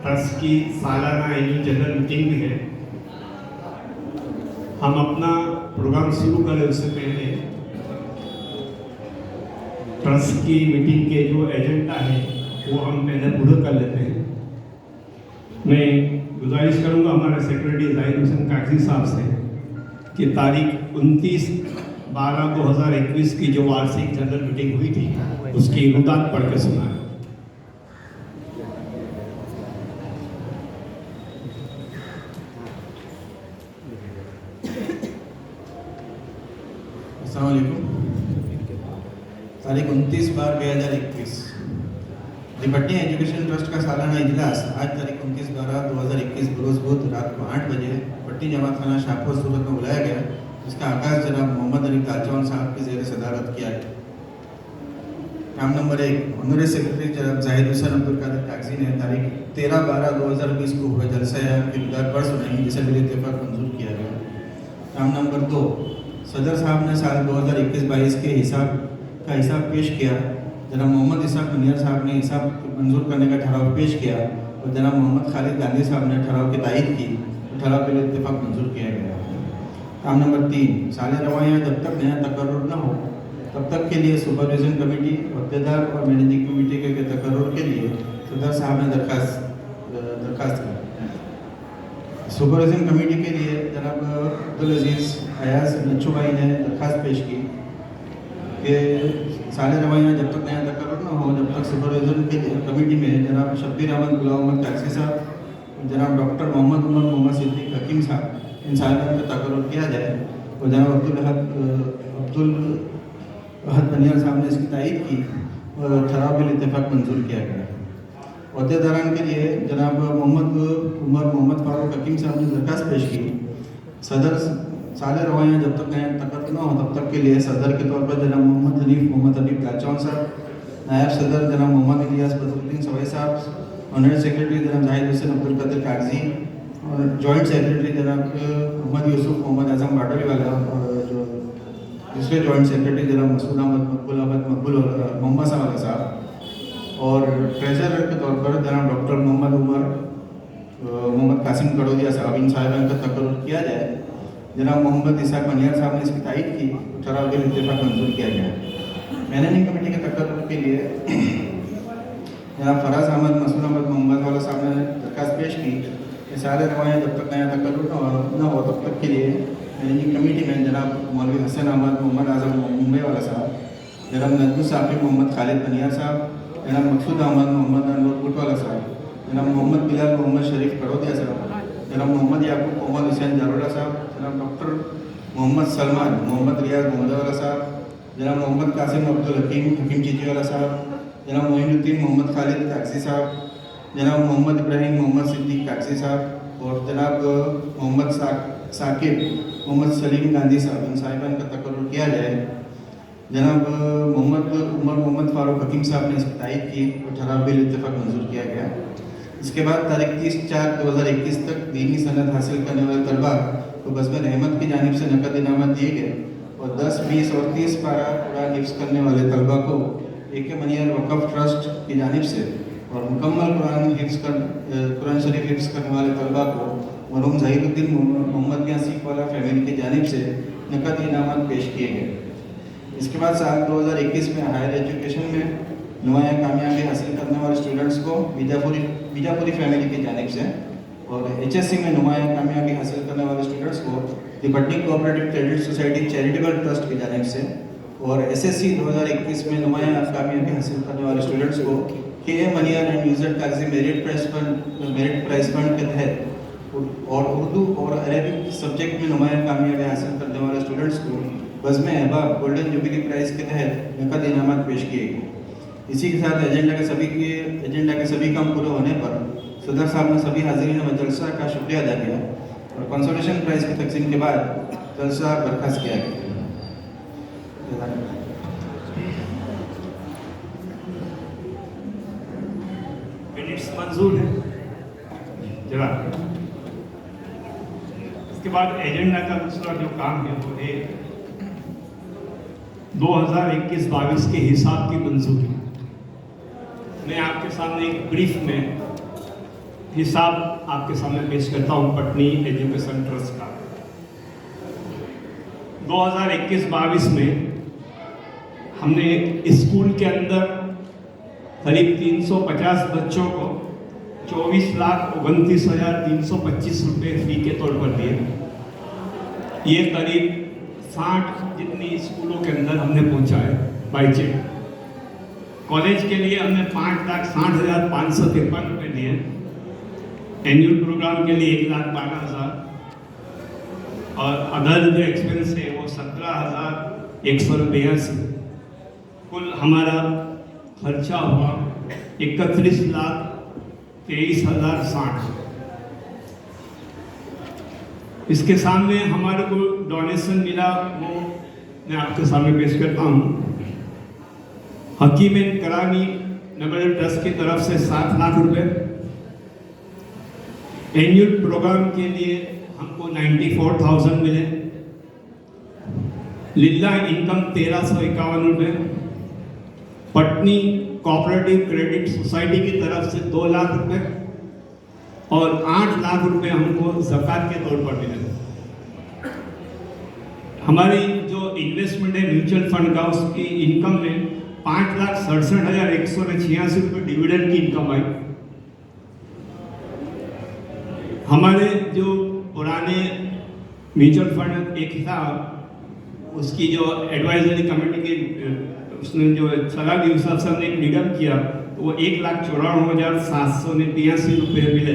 Trust की सालाना annual general meeting भी है। हम अपना प्रोग्राम शुरू करें उससे पहले ट्रस्ट की मीटिंग के जो एजेंडा है वो हम पहले पूरा कर लेते हैं। मैं गुजारिश करूंगा हमारे सेक्रेटरी जाहिद हुसैन कागजी साहब से कि तारीख 29/12/2021 की जो वार्षिक जनरल मीटिंग हुई थी उसकी रुदात पढ़ के सुनाए। तारीख 29/12/2021 दिपट्टी एजुकेशन ट्रस्ट का सालाना इजलास आज तारीख 29/12/2021 बरोज बुध रात को 8 बजे पट्टी जमात खाना शाहपुर सूरत में बुलाया गया, जिसका आगाज जनाब मोहम्मद अली तालचौन साहब की ज़ेर सदारत किया गया। काम नंबर 1, ऑनरेरी सेक्रेटरी जनाब जाहिद हुसैन अब्दुल कादिर कागजी ने तारीख 13/12/2020 को हुए जलसा की रुदात पढ़ सुनाई, जिसे बिल इत्तेफाक मंजूर किया गया। काम नंबर 2, सदर साहब ने साल 2021-22 के हिसाब पेश किया। जनाब मोहम्मद इसाक मुनियर साहब ने हिसाब मंजूर करने का ठराव पेश किया और जनाब मोहम्मद खालिद गांधी साहब ने ठराव की तायीद की तो ठराव बिल इत्तेफाक मंजूर किया गया। काम नंबर 3, साल रवायाँ जब तक नया तकर्रुर न हो तब तक के लिए सुपरविजन कमेटी, अहदेदार और मैनेजिंग कमेटी के तकर्रुर के लिए सदर साहब ने दरखास्त की। सुपरविजन कमेटी के लिए जनाब अब्दुल अजीज़ अयाज नच्छू भाई ने दरखास्त पेश की कि साल रवायाँ जब तक नया तकर्रुर न हो जब तक सुपरविजन के कमेटी में जनाब शब्बीर अहमद गुलाम अहमद कागजी साहब, जनाब डॉक्टर मोहम्मद उमर मोहम्मद सिद्दीक हकीम साहब, इन साहिबान का तकर्रुर किया जाए और जनाब अब्दुल अहद बनियाल साहब ने इसकी तायीद की और ठराव बिल इत्तेफाक मंजूर किया गया। अहदेदारान के लिए जनाब मोहम्मद उमर मोहम्मद फारूक हकीम साहब ने दरखास्त पेश की। सदर साल रवायाँ जब तक नया तकर्रुर न हो तब तक के लिए सदर के तौर पर जनाब मोहम्मद हनीफ तालचौन साहब, नायब सदर जनाब मोहम्मद इलियास बदरुद्दीन सवाई साहब, ऑनरेरी सेक्रेटरी जनाब जाहिद हुसैन अब्दुल कादिर कागजी और जॉइंट सेक्रेटरी जनाब मोहम्मद यूसुफ मोहम्मद आजम बाटोली वाला और जो दूसरे जॉइंट सेक्रेटरी जनाब मसूद अहमद मकबूल मोहम्मद साहब और ट्रेजरर के तौर पर जनाब डॉक्टर मोहम्मद कासिम कड़ोदिया साहब, इन साहिबान का तकर्रुर किया जाए। जनाब मोहम्मद इसाक मुनियर साहब ने इसकी तायीद की, ठराव बिल इत्तेफाक मंजूर किया गया। मैनेजिंग कमेटी के तकर्रुर के लिए जनाब फराज अहमद मसूद अहमद मोहम्मद वाला साहब ने दरखास्त पेश की कि साल रवायाँ जब तक नया तकर्रुर न हो तब तक के लिए मैनेजिंग कमेटी में जनाब मौलवी हसन अहमद मोहम्मद आजम मुंबई वाला साहब, जनाब नजमुल साफी मोहम्मद खालिद बनियार साहब, जनाब मकसूद अहमद मोहम्मद अनवर बुटवाला साहब, जनाब मोहम्मद बिलाल मोहम्मद शरीफ कड़ोदिया साहब, जनाब मोहम्मद याकूब मोहम्मद हुसैन जारोला साहब, जनाब डॉक्टर मोहम्मद सलमान मोहम्मद रियाज मोहम्मदवाला साहब, जनाब मोहम्मद कासिम अब्दुल हकीम चीचीवाला साहब, जनाब मोइनुद्दीन मोहम्मद खालिद कागजी साहब, जनाब मोहम्मद इब्राहिम मोहम्मद सिद्दीक कागजी साहब और जनाब मोहम्मद साकिब मोहम्मद सलीम गांधी साहब, इन साहिबान का तकर्रुर किया जाए। जनाब मोहम्मद उमर मोहम्मद फारूक हकीम साहब ने इसकी तायीद की और ठराव बिल इत्तेफाक मंजूर किया गया। इसके बाद तारीख 30/4/2021 तक दीनी सनद हासिल करने वाले तलबा को बज़्म रहमत की जानिब से नकद इनामत दिए गए और 10, 20 और 30 पारा कुरान हिफ्ज़ करने वाले तलबा को AK मनियर वक़फ़ ट्रस्ट की जानिब से और मुकम्मल कुरान शरीफ हिफ्ज़ करने वाले तलबा को मरहूम ज़हीरुद्दीन मोहम्मद मियां सीख वाला फैमिली की जानिब से नकद इनामत पेश किए गए। इसके बाद साल 2021 में हायर एजुकेशन में नुमाया कामयाबी हासिल करने वाले स्टूडेंट्स को बीजापुरी फैमिली की जानिब से और HSC में नुमाया कामयाबी हासिल करने वाले स्टूडेंट्स को दिपट्टी cooperative credit society charitable trust की जानिब से और SSC 2021 में नुमाया कामयाबी हासिल करने वाले स्टूडेंट्स को KA मनियर एंड यूजर कागजी मेरिट प्राइज फंड के तहत और उर्दू और अरबिक सब्जेक्ट में नुमाया कामयाबी हासिल करने वाले स्टूडेंट्स को बज़्म अहबाब गोल्डन जुबली प्राइज़ के तहत नकद इनामत पेश किए गए। इसी के साथ एजेंडा के सभी काम पूरे होने पर सदर साहब ने सभी हाजिरीन व जलसा का शुक्रिया अदा किया और कंसोलेशन प्राइज़ की तकसीम के बाद जलसा बर्खास्त किया गया। मिनट्स मंजूर है जनाब। इसके बाद एजेंडा का दूसरा जो काम है वो है 2021-22 के हिसाब की मंजूरी। मैं आपके सामने एक ब्रीफ में हिसाब आपके सामने पेश करता हूँ पटनी एजुकेशन ट्रस्ट का। 2021-22 में हमने स्कूल के अंदर करीब 350 बच्चों को 24,29,325 रुपये फी के तौर पर दिए। ये करीब 60 जितनी स्कूलों के अंदर हमने पहुंचाए बाई चेक। कॉलेज के लिए हमने 5,60,553 रुपये दिए। एनुअल प्रोग्राम के लिए 1,12,000 और अदर जो एक्सपेंस है वो 17,182। कुल हमारा खर्चा हुआ 31,23,060। इसके सामने हमारे को डोनेशन मिला, वो मैं आपके सामने पेश करता हूँ। हकीम करानी नगर ट्रस्ट की तरफ से 7 लाख रुपए। एनुअल प्रोग्राम के लिए हमको 94,000 मिले। लिल्ला इनकम 1,351 रुपये। पटनी कोऑपरेटिव क्रेडिट सोसाइटी की तरफ से 2 लाख रुपए और 8 लाख रुपए हमको ज़कात के तौर पर मिले। हमारी जो इन्वेस्टमेंट है म्यूचुअल फंड का, उसकी इनकम में 5,67,186 रुपये डिविडेंड की इनकम आई। हमारे जो पुराने म्यूचुअल फंड एक था, उसकी जो एडवाइजरी कमेटी की उसने जो सलाह दी, उस हिसाब से हमने एक निगम किया, तो वो 1,94,783 रुपये मिले।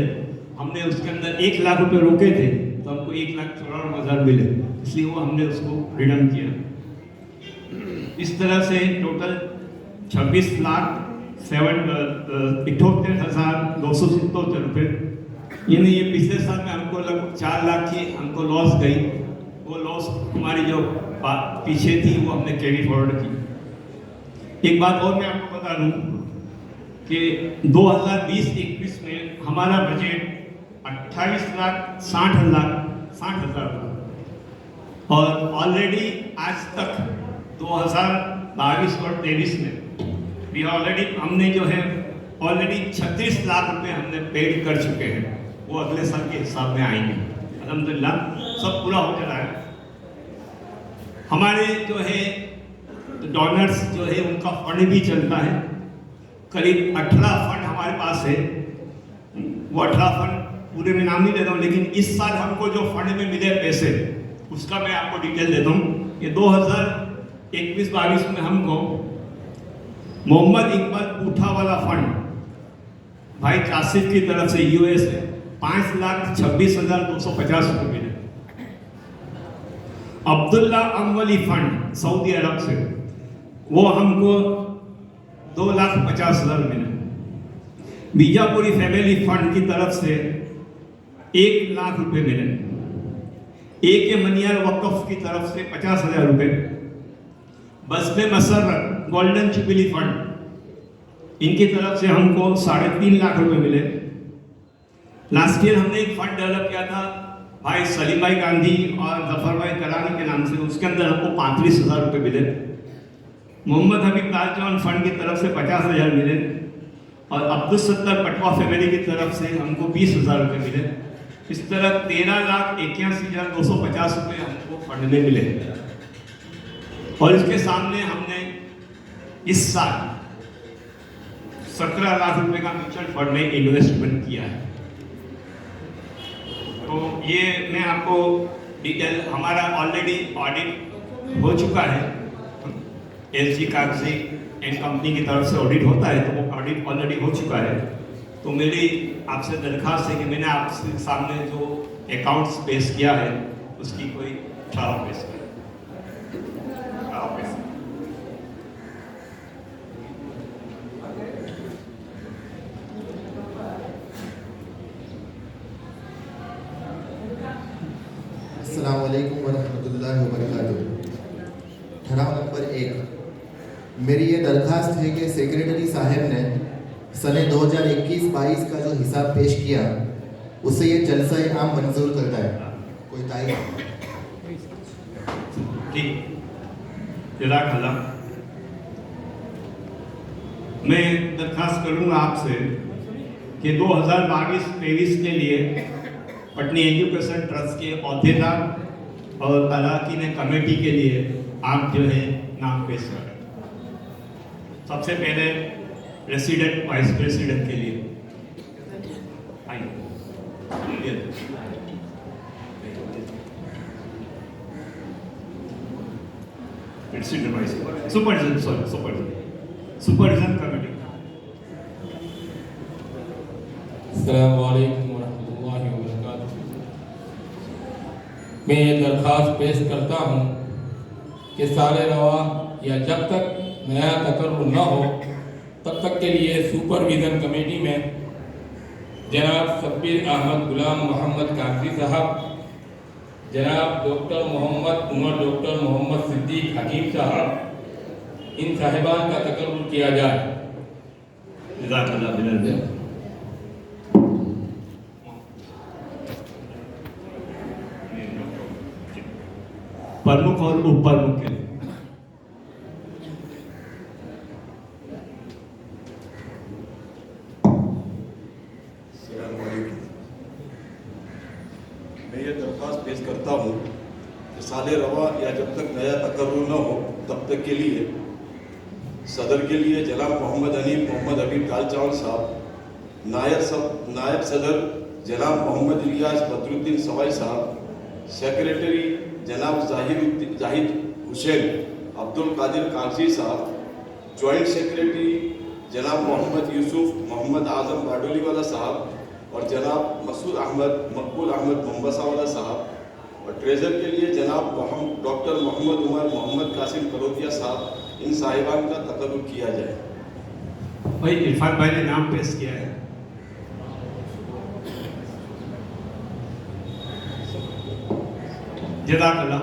हमने उसके अंदर 1 लाख रुपये रोके थे, तो हमको 1,94,000 मिले, इसलिए वो हमने उसको रिडम किया। इस तरह से टोटल 26,78,277 रुपये, यानी ये पिछले साल में हमको लगभग 4 लाख की हमको लॉस गई। वो लॉस हमारी जो पीछे थी वो हमने कैरी फॉरवर्ड की। एक बात और मैं आपको बता दूं कि 2020-21 में हमारा बजट 28,60,000 था और ऑलरेडी आज तक 2022 और 23 में भी हमने जो है ऑलरेडी 36 लाख रुपए हमने पेड कर चुके हैं। वो अगले साल के हिसाब में आएंगे। अल्हम्दुलिल्लाह सब पूरा हो जा रहा है। हमारे जो है डोनर्स जो है उनका फंड भी चलता है। करीब 18 फंड हमारे पास है। वो 18 फंड पूरे में नाम नहीं देता हूँ, लेकिन इस साल हमको जो फंड में मिले पैसे उसका मैं आपको डिटेल देता हूँ। ये 2021-22 में हमको मोहम्मद इकबाल पूठा वाला फंड भाई कासिफ की तरफ से यूएस है 5,26,250 रुपये मिले। अब्दुल्ला अमवली फंड सऊदी अरब से वो हमको 2,50,000 मिले। बीजापुरी फैमिली फंड की तरफ से 1 लाख रुपए मिले। एक मनियार वक़फ़ की तरफ से 50,000 रुपए। बस्बे मसर्रत गोल्डन जुबली फंड इनकी तरफ से हमको 3.5 लाख रुपए मिले। लास्ट ईयर हमने एक फंड डेवलप किया था भाई सलीम भाई गांधी और जफर भाई करानी के नाम से, उसके अंदर हमको 35,000 रुपये मिले। मोहम्मद हबीब ताजवान फंड की तरफ से 50,000 मिले और अब्दुल सत्तर पटवा फैमिली की तरफ से हमको 20,000 रुपये मिले। इस तरह 13,81,250 रुपये हमको फंड में मिले। और इसके सामने हमने इस साल 17 लाख रुपए का म्यूचुअल फंड में इन्वेस्टमेंट किया है। तो ये मैं आपको डिटेल, हमारा ऑलरेडी ऑडिट हो चुका है। एलजी कागजी एंड कंपनी की तरफ से ऑडिट होता है, तो वो ऑडिट ऑलरेडी हो चुका है। तो मेरी आपसे दरख्वास्त है कि मैंने आपके सामने जो अकाउंट्स पेश किया है उसकी कोई ठहराव पेश करें। अस्सलाम वालेकुम वरहमतुल्लाहि वबरकातुहू। ठहराव नंबर 1, मेरी ये दरख्वास्त है कि सेक्रेटरी साहब ने सने 2021-22 का जो हिसाब पेश किया उसे ये जलसा आम मंजूर करता है। कोई तारीफ? ठीक, जज़ाकल्लाह। मैं दरख्वास्त करूँगा आपसे कि 2022-23 के लिए पटनी एजुकेशन ट्रस्ट के अहदेदार और तलाकी ने कमेटी के लिए आप जो है नाम पेश करें। सबसे पहले प्रेसिडेंट वाइस प्रेसिडेंट के लिए आइए। President vice supervision committee. अस्सलामुअलैकुम वरहमतुल्लाहि वबरकातुहू। मैं ये दरख्वास्त पेश करता हूँ कि साले रवा या जब तक नया तकर्रुर न हो तब तक के लिए सुपरविज़न कमेटी में जनाब शब्बीर अहमद गुलाम मोहम्मद कागजी साहब, जनाब डॉक्टर मोहम्मद उमर, डॉक्टर मोहम्मद सिद्दीक हकीम साहब, इन साहिबान का तकर्रुर किया जाए। प्रमुख और उप प्रमुख के लिए मैं ये दरख्वास्त पेश करता हूँ कि साले रवा या जब तक नया तकर्रुर न हो तब तक के लिए सदर के लिए जनाब मोहम्मद हनीफ मोहम्मद हबीब दाल चावल साहब, नायब सदर जनाब मोहम्मद इलियास बदरुद्दीन सवाई साहब, सेक्रेटरी जनाब जाहिद हुसैन अब्दुल कादिर कागजी साहब, जॉइंट सेक्रेटरी जनाब मोहम्मद यूसुफ मोहम्मद आजम बाडोली वाला साहब और जनाब मसूद अहमद मकबूल अहमद मोहम्मसा वाला साहब, और ट्रेजर के लिए जनाब डॉक्टर मोहम्मद उमर मोहम्मद कासिम करोतिया साहब, इन साहिबान का तकर्रुर किया जाए। भाई इरफान भाई ने नाम पेश किया है। जज़ाकल्लाह।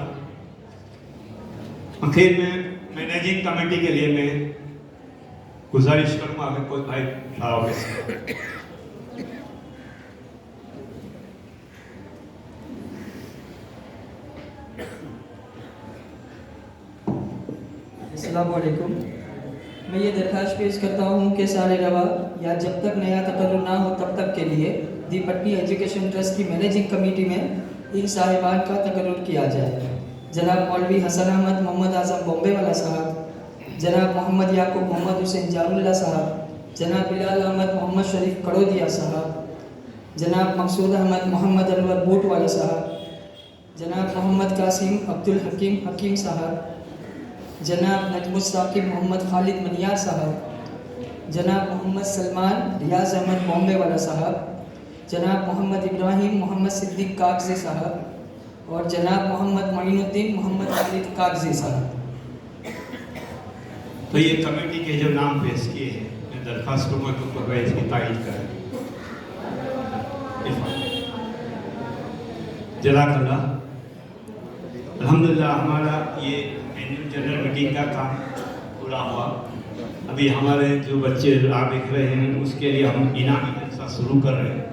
आखिर में मैनेजिंग कमेटी के लिए मैं गुजारिश करूंगा अगर कोई भाई अस्सलामुअलैकुम। मैं ये दरख्वास्त पेश करता हूँ कि साले रवा या जब तक नया तकर्रुर ना हो तब तक के लिए दी पटनी एजुकेशन ट्रस्ट की मैनेजिंग कमेटी में इन साहिबान का तकर्रुर किया जाए। जनाब मौलवी हसन अहमद मोहम्मद आजम बॉम्बे वाला साहब, जनाब मोहम्मद याकूब मोहम्मद हुसैन जारुल्ला साहब, जनाब बिलाल अहमद मोहम्मद शरीफ कड़ोदिया साहब, जनाब मकसूद अहमद मोहम्मद अनवर बूट वाला साहब, जनाब मोहम्मद कासिम अब्दुल हकीम साहब, जनाब नजमुस साकिब मोहम्मद खालिद मनियार साहब, जनाब मोहम्मद सलमान रियाज अहमद बॉम्बे वाला साहब, जनाब मोहम्मद इब्राहिम मोहम्मद सिद्दीक कागजी साहब और जनाब मोहम्मद मोइनुद्दीन मोहम्मद खालिद कागजी साहब। तो ये कमेटी के जो नाम पेश किए हैं, मैं दरख्वास्त करूँगा कि उनको इसकी तारीफ करें। जज़ाकल्लाह। अल्हम्दुलिल्लाह हमारा ये एनुअल जनरल मीटिंग का काम पूरा हुआ। अभी हमारे जो बच्चे आप देख रहे हैं उसके लिए हम इनामी जलसा शुरू कर रहे हैं।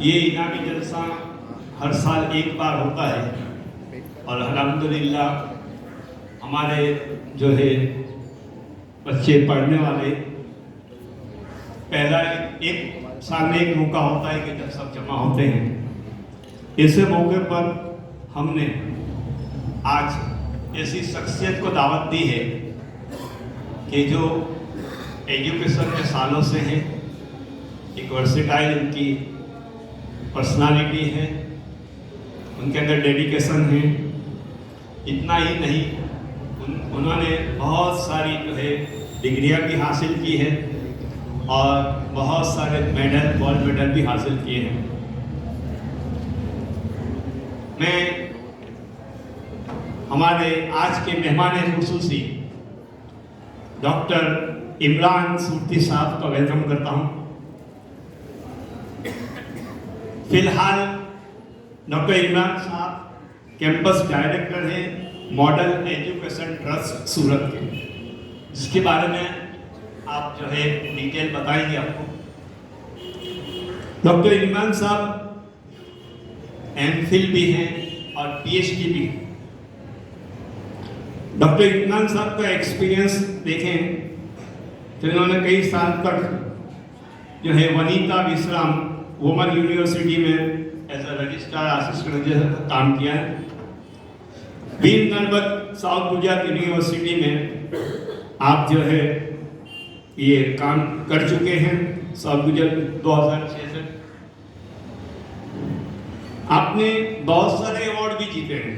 ये इनामी जलसा हर साल एक बार होता है और अल्हम्दुलिल्लाह हमारे जो है बच्चे पढ़ने वाले पहला एक साल में एक मौका होता है कि जब सब जमा होते हैं। इस मौके पर हमने आज ऐसी शख्सियत को दावत दी है कि जो एजुकेशन के सालों से हैं, एक वर्सेटाइल उनकी पर्सनालिटी है, उनके अंदर डेडिकेशन है। इतना ही नहीं, उन्होंने बहुत सारी जो है डिग्रियाँ भी हासिल की है और बहुत सारे मेडल गोल्ड मेडल भी हासिल किए हैं। मैं हमारे आज के मेहमान खुसूसी डॉक्टर इमरान सूरती साहब का वेलकम करता हूं। फिलहाल डॉक्टर इमरान साहब कैंपस डायरेक्टर हैं मॉडल एजुकेशन ट्रस्ट सूरत के, जिसके बारे में आप जो है डिटेल बताएंगे आपको। डॉक्टर इमरान साहब एमफिल भी हैं और पीएचडी भी। डॉक्टर इमरान साहब का एक्सपीरियंस देखें तो इन्होंने कई साल तक जो है वनीता विश्राम वुमन यूनिवर्सिटी में as a registrar assistant registrar काम किया है। वीर नर्मद साउथ गुजरात यूनिवर्सिटी में आप जो है ये काम कर चुके हैं साउथ गुजरात 2006 से। आपने बहुत सारे अवार्ड भी जीते हैं।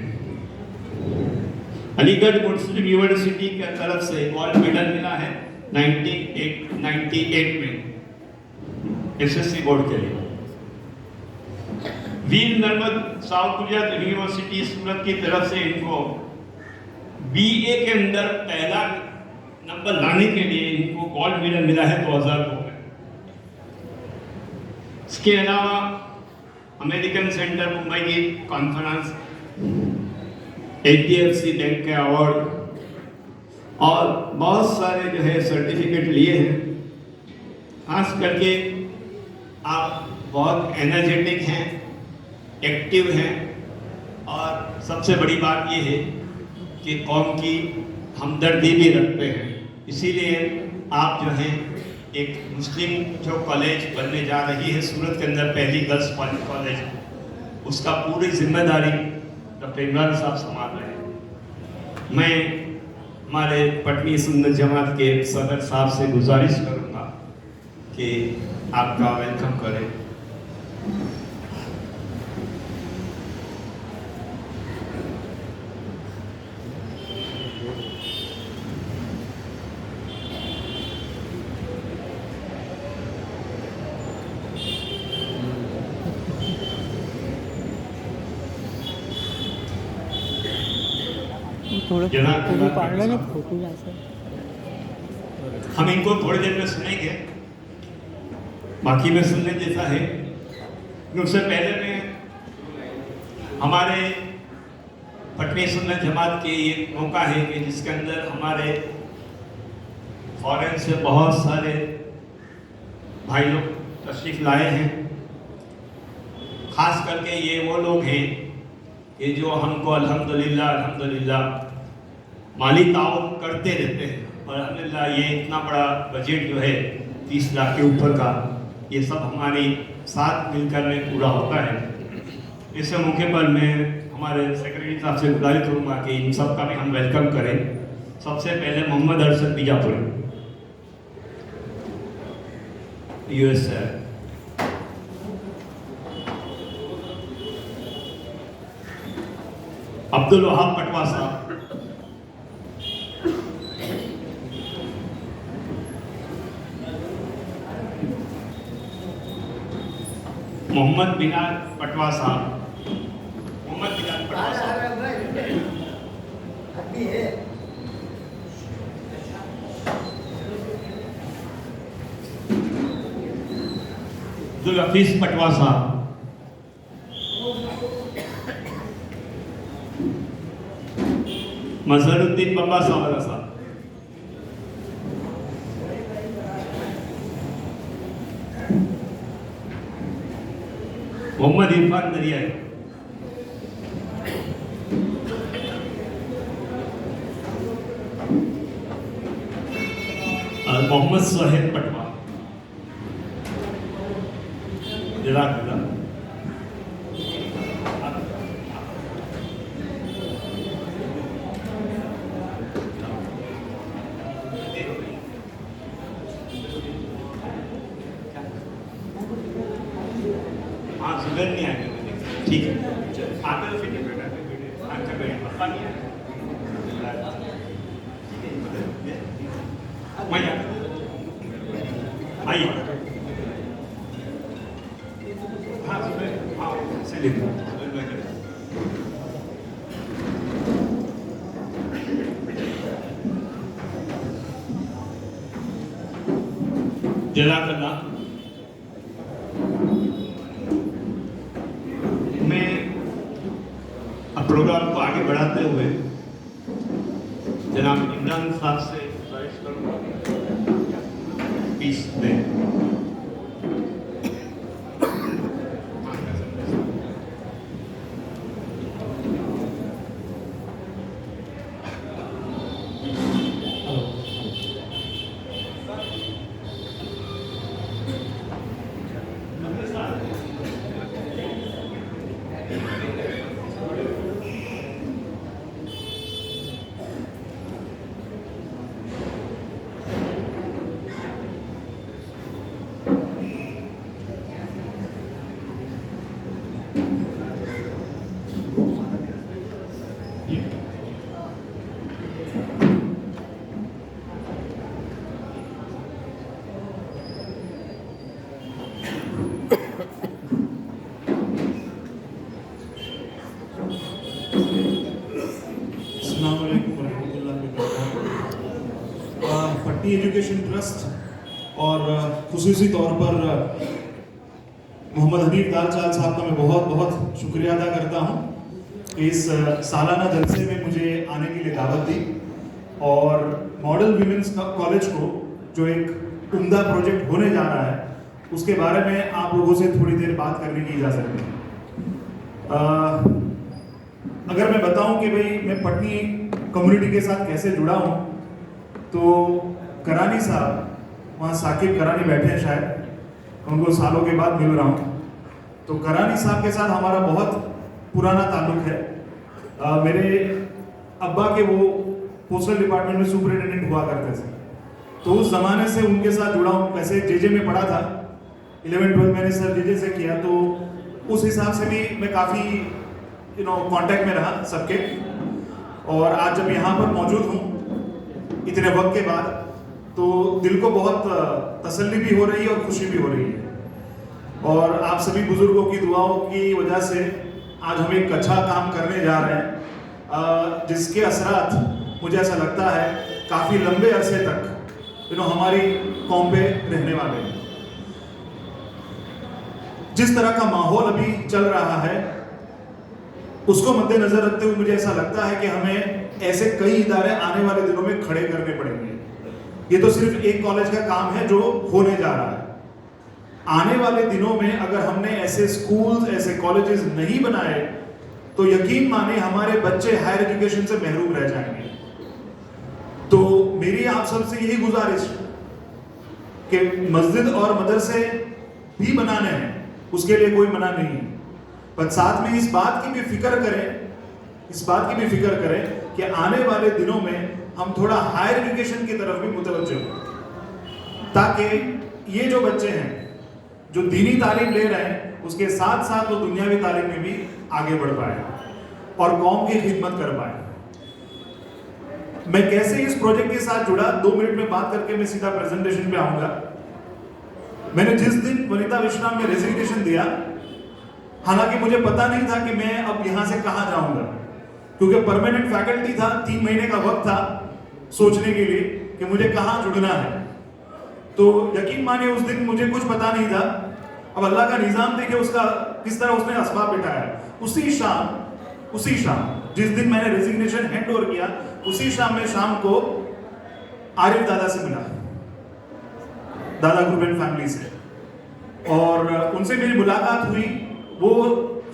अलीगढ़ मुस्लिम यूनिवर्सिटी की तरफ से गोल्ड मेडल मिला है 98 में एसएससी बोर्ड के लिए। वीर नर्मद साउथ गुजरात यूनिवर्सिटी सूरत की तरफ से इनको बीए के अंदर पहला नंबर लाने के लिए इनको गोल्ड मेडल मिला है 2002 में। इसके अलावा अमेरिकन सेंटर मुंबई की कॉन्फ्रेंस, HDFC बैंक के अवार्ड और बहुत सारे जो है सर्टिफिकेट लिए हैं। खास करके आप बहुत एनर्जेटिक हैं, एक्टिव हैं और सबसे बड़ी बात ये है कि कौम की हमदर्दी भी रखते हैं। इसीलिए आप जो हैं एक मुस्लिम जो कॉलेज बनने जा रही है सूरत के अंदर, पहली गर्ल्स कॉलेज, उसका पूरी जिम्मेदारी डॉक्टर इमरान साहब संभाल रहे हैं। मैं हमारे पटनी सुन्नत जमात के सदर साहब से गुजारिश करूँगा कि आपका वेलकम करें। हम इनको थोड़ी देर में सुनेंगे, बाकी में सुनने जैसा है। उससे पहले में हमारे पटनी सुन्नत जमात के ये मौका है कि जिसके अंदर हमारे फॉरेन से बहुत सारे भाई लोग तशरीफ लाए हैं। खास करके ये वो लोग हैं कि जो हमको अल्हम्दुलिल्लाह माली ताउन करते रहते हैं और अल्हम्दुलिल्लाह ये इतना बड़ा बजट जो है 30 लाख के ऊपर का, ये सब हमारे साथ मिलकर में पूरा होता है। इस मौके पर मैं हमारे सेक्रेटरी साहब से गुजारिश करूँगा कि इन सब का भी हम वेलकम करें। सबसे पहले मोहम्मद अरशद बीजापुरी, US से। अब्दुल वहाब पटवा साहब, मोहम्मद बिलाल पटवा साहब, मोहम्मद बिलाल पटवा साहब, अब्दुल हफीज पटवा साहब, मजहरुद्दीन बाबा सावरा साहब, मोहम्मद इरफान दरियाई, और मोहम्मद सोहेल पटवा। जज़ाकल्लाह। हाँ, जुबैर नहीं आएंगे, ठीक है। आते तो फिर बेटा अच्छा बेटा पता नहीं है। मैं आइए। हाँ जुबैर, हाँ से देखो जज़ाकल्लाह। मैं अब प्रोग्राम को आगे बढ़ाते हुए जनाब इमरान साहब से गुजारिश करूँगा पीस में पटनी एजुकेशन ट्रस्ट और खुसूसी तौर पर मोहम्मद हनीफ दालचाल साहब का मैं बहुत बहुत शुक्रिया अदा करता हूँ कि इस सालाना जलसे में मुझे आने के लिए दावत दी और मॉडल विमेंस कॉलेज को जो एक उम्दा प्रोजेक्ट होने जा रहा है उसके बारे में आप लोगों से थोड़ी देर बात करने की इजाज़त है। अगर मैं बताऊं कि भाई मैं पटनी कम्युनिटी के साथ कैसे जुड़ा हूं, तो करानी साहब, वहाँ साकिब करानी बैठे हैं शायद, उनको सालों के बाद मिल रहा हूँ। तो करानी साहब के साथ हमारा बहुत पुराना ताल्लुक है। मेरे अब्बा के वो पोस्टल डिपार्टमेंट में सुपरिटेंडेंट हुआ करते थे, तो उस ज़माने से उनके साथ जुड़ा हूँ। वैसे जेजे में पढ़ा था, 11-12 मैंने सर जेजे से किया, तो उस हिसाब से भी मैं काफ़ी कांटेक्ट में रहा सबके। और आज जब यहाँ पर मौजूद हूँ इतने वक्त के बाद, तो दिल को बहुत तसल्ली भी हो रही है और खुशी भी हो रही है। और आप सभी बुजुर्गों की दुआओं की वजह से आज हम एक अच्छा काम करने जा रहे हैं, जिसके असरात मुझे ऐसा लगता है काफ़ी लंबे अरसे तक हमारी कौम पे रहने वाले हैं। जिस तरह का माहौल अभी चल रहा है उसको मद्देनजर रखते हुए मुझे ऐसा लगता है कि हमें ऐसे कई इदारे आने वाले दिनों में खड़े करने पड़ेंगे। ये तो सिर्फ एक कॉलेज का काम है जो होने जा रहा है। आने वाले दिनों में अगर हमने ऐसे स्कूल्स, ऐसे कॉलेजेस नहीं बनाए तो यकीन माने हमारे बच्चे हायर एजुकेशन से महरूम रह जाएंगे। तो मेरी आप सबसे यही गुजारिश कि मस्जिद और मदरसे भी बनाने हैं, उसके लिए कोई मना नहीं है, पर साथ में इस बात की भी फिक्र करें कि आने वाले दिनों में हम थोड़ा हायर एजुकेशन की तरफ भी मुतवज्जह हो, ताकि ये जो बच्चे हैं जो दीनी तालीम ले रहे हैं उसके साथ साथ वो दुनियावी तालीम में भी आगे बढ़ पाए और कौम की खिदमत कर पाए। मैं कैसे इस प्रोजेक्ट के साथ जुड़ा, 2 मिनट में बात करके मैं सीधा प्रेजेंटेशन पे आऊंगा। मैंने जिस दिन वनिता विश्राम में रेजिग्नेशन दिया, हालांकि मुझे पता नहीं था कि मैं अब यहां से कहां जाऊंगा, क्योंकि परमानेंट फैकल्टी था, 3 महीने का वक्त था सोचने के लिए कि मुझे कहां जुड़ना है। तो यकीन मानिए उस दिन मुझे कुछ पता नहीं था। अब अल्लाह का निज़ाम देखे उसका किस तरह उसने असबाब बिठाया। उसी शाम जिस दिन मैंने रेजिग्नेशन हैंड ओवर किया, उसी शाम में शाम को आरिफ दादा से मिला, दादा ग्रुप एंड फैमिली से, और उनसे मेरी मुलाकात हुई। वो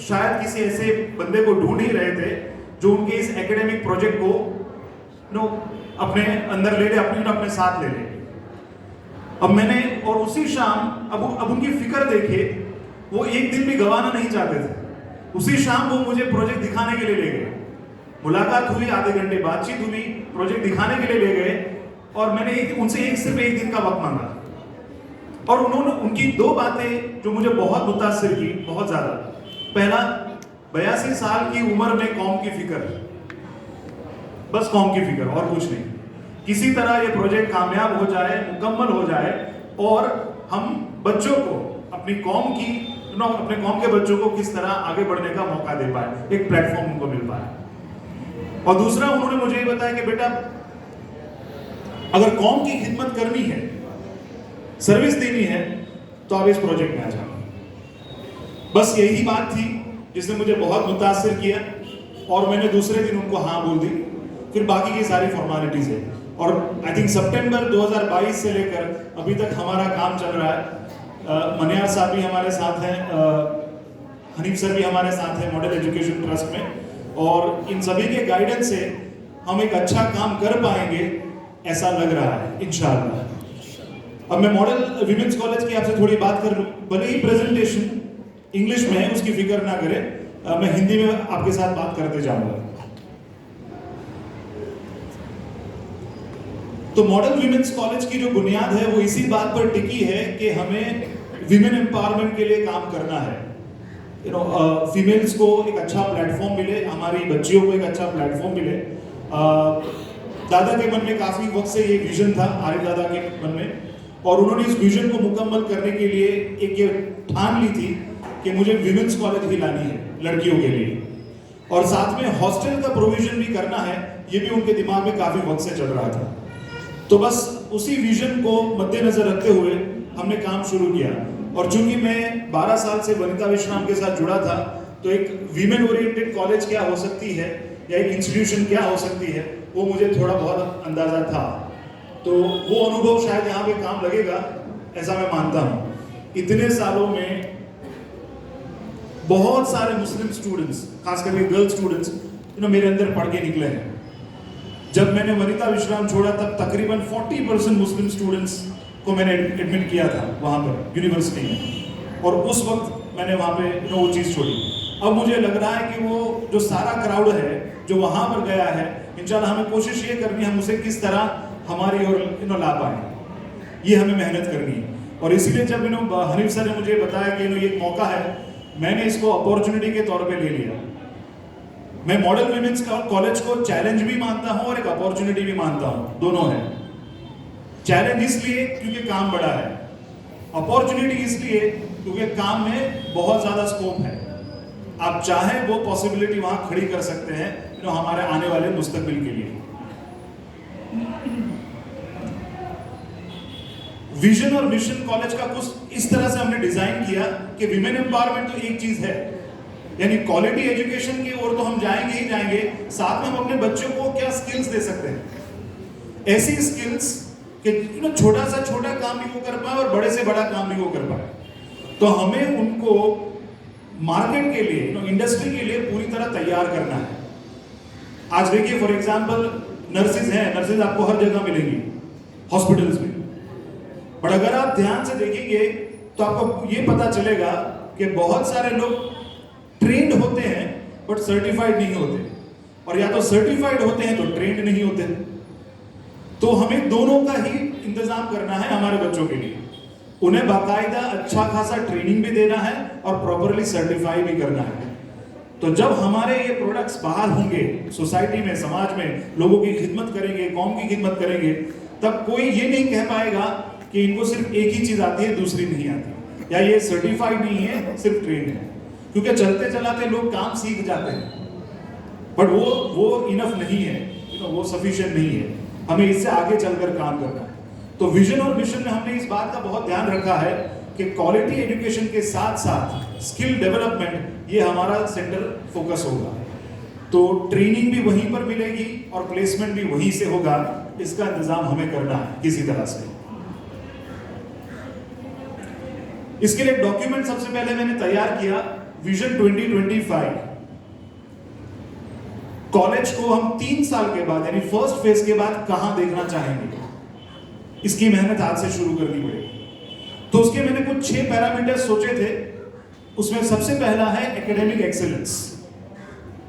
शायद किसी ऐसे बंदे को ढूंढ ही रहे थे जो उनके इस एकेडमिक प्रोजेक्ट को अपने अंदर ले ले, अपने साथ ले ले। अब मैंने और उसी शाम अब उनकी फिक्र देखिए, वो एक दिन भी गंवाना नहीं चाहते थे। उसी शाम वो मुझे प्रोजेक्ट दिखाने के लिए ले गए। मुलाकात हुई, आधे घंटे बातचीत हुई, प्रोजेक्ट दिखाने के लिए ले गए और मैंने उनसे सिर्फ एक दिन का वक्त मांगा। और उन्होंने उनकी 2 बातें जो मुझे बहुत मुतासिर की, बहुत ज्यादा। पहला, 82 साल की उम्र में कौम की फिक्र, बस कौम की फिक्र और कुछ नहीं। किसी तरह ये प्रोजेक्ट कामयाब हो जाए, मुकम्मल हो जाए और हम बच्चों को अपने कौम के बच्चों को किस तरह आगे बढ़ने का मौका दे पाए, एक प्लेटफॉर्म उनको मिल पाए। और दूसरा, उन्होंने मुझे ये बताया कि बेटा अगर कौम की खिदमत करनी है, सर्विस देनी है, तो आप इस प्रोजेक्ट में आ जाओ। बस यही बात थी जिसने मुझे बहुत मुतासिर किया और मैंने दूसरे दिन उनको हाँ बोल दी। फिर बाकी की सारी फॉर्मेलिटीज है और आई थिंक सितंबर 2022 से लेकर अभी तक हमारा काम चल रहा है। मनियार साहब भी हमारे साथ हैं, हनीफ सर भी हमारे साथ हैं मॉडल एजुकेशन ट्रस्ट में, और इन सभी के गाइडेंस से हम एक अच्छा काम कर पाएंगे ऐसा लग रहा है इंशाअल्लाह। अब मैं मॉडल विमेंस कॉलेज की आपसे थोड़ी बात कर लूँ, भले ही प्रेजेंटेशन इंग्लिश में है उसकी फिक्र ना करें, मैं हिंदी में आपके साथ बात करते जाऊंगा। तो मॉडल विमेंस कॉलेज की जो बुनियाद है वो इसी बात पर टिकी है कि हमें विमेन एम्पावरमेंट के लिए काम करना है। फीमेल्स को एक अच्छा प्लेटफॉर्म मिले, हमारी बच्चियों को एक अच्छा प्लेटफॉर्म मिले। दादा के मन में काफी वक्त से ये विजन था, आरिफ दादा के मन में, और उन्होंने इस विजन को मुकम्मल करने के लिए एक ये ठान ली थी कि मुझे विमेंस कॉलेज ही लानी है लड़कियों के लिए, और साथ में हॉस्टल का प्रोविजन भी करना है। ये भी उनके दिमाग में काफी वक्त से चल रहा था। तो बस उसी विजन को मद्देनजर रखते हुए हमने काम शुरू किया। और चूंकि मैं 12 साल से वनिता विश्राम के साथ जुड़ा था, तो एक वीमेन ओरिएंटेड कॉलेज क्या हो सकती है या एक इंस्टीट्यूशन क्या हो सकती है, वो मुझे थोड़ा बहुत अंदाजा था। तो वो अनुभव शायद यहाँ पे काम लगेगा, ऐसा मैं मानता हूँ। इतने सालों में बहुत सारे मुस्लिम स्टूडेंट्स, खास करके गर्ल स्टूडेंट्स, मेरे अंदर पढ़ के निकले हैं। जब मैंने वनिता विश्राम छोड़ा तब तकरीबन 40% मुस्लिम स्टूडेंट्स को मैंने एडमिट किया था वहाँ पर यूनिवर्सिटी में, और उस वक्त मैंने वहाँ पे वो चीज़ छोड़ी। अब मुझे लग रहा है कि वो जो सारा क्राउड है जो वहाँ पर गया है, इंशाल्लाह हमें कोशिश ये करनी है हम उसे किस तरह हमारी ओर ला पाए, ये हमें मेहनत करनी है। और इसीलिए जब हनीफ सर ने मुझे बताया कि ये एक मौका है, मैंने इसको अपॉर्चुनिटी के तौर पे ले लिया। मैं मॉडल विमेंस कॉलेज को चैलेंज भी मानता हूं और एक अपॉर्चुनिटी भी मानता हूं, दोनों है। चैलेंज इसलिए क्योंकि काम बड़ा है, अपॉर्चुनिटी इसलिए क्योंकि काम में बहुत ज्यादा स्कोप है। आप चाहे वो पॉसिबिलिटी वहां खड़ी कर सकते हैं हमारे आने वाले मुस्तकबिल के लिए। विजन और मिशन कॉलेज का कुछ इस तरह से हमने डिजाइन किया कि विमेन एम्पावरमेंट तो एक चीज है, यानी क्वालिटी एजुकेशन की ओर तो हम जाएंगे ही जाएंगे, साथ में हम अपने बच्चों को क्या स्किल्स दे सकते हैं, ऐसी स्किल्स कि छोटा सा छोटा काम भी वो कर पाए और बड़े से बड़ा काम भी वो कर पाए। तो हमें उनको मार्केट के लिए, इंडस्ट्री के लिए पूरी तरह तैयार करना है। आज देखिए फॉर एग्जांपल नर्सेज हैं, नर्सेज आपको हर जगह मिलेंगी हॉस्पिटल्स में, बट अगर आप ध्यान से देखेंगे तो आपको ये पता चलेगा कि बहुत सारे लोग ट्रेंड होते हैं बट सर्टिफाइड नहीं होते, और या तो सर्टिफाइड होते हैं तो ट्रेंड नहीं होते। तो हमें दोनों का ही इंतजाम करना है हमारे बच्चों के लिए, उन्हें बाकायदा अच्छा खासा ट्रेनिंग भी देना है और प्रॉपरली सर्टिफाई भी करना है। तो जब हमारे ये प्रोडक्ट्स बाहर होंगे सोसाइटी में, समाज में, लोगों की खिदमत करेंगे, कौम की खिदमत करेंगे, तब कोई ये नहीं कह पाएगा कि इनको सिर्फ एक ही चीज आती है दूसरी नहीं आती, या ये सर्टिफाइड नहीं है सिर्फ ट्रेंड है। क्योंकि चलते चलाते लोग काम सीख जाते हैं, बट वो इनफ नहीं है, वो सफिशिएंट नहीं है, हमें इससे आगे चलकर काम करना है। तो विजन और मिशन में हमने इस बात का बहुत ध्यान रखा है कि क्वालिटी एजुकेशन के साथ साथ स्किल डेवलपमेंट, ये हमारा सेंटर फोकस होगा। तो ट्रेनिंग भी वहीं पर मिलेगी और प्लेसमेंट भी वहीं से होगा, इसका इंतजाम हमें करना है किसी तरह से। इसके लिए डॉक्यूमेंट सबसे पहले मैंने तैयार किया, विजन 2025। कॉलेज को हम 3 साल के बाद यानी फर्स्ट फेज के बाद कहां देखना चाहेंगे, इसकी मेहनत आज से शुरू करनी पड़ेगी। तो उसके मैंने कुछ 6 पैरामीटर्स सोचे थे। उसमें सबसे पहला है एकेडमिक एक्सेलेंस।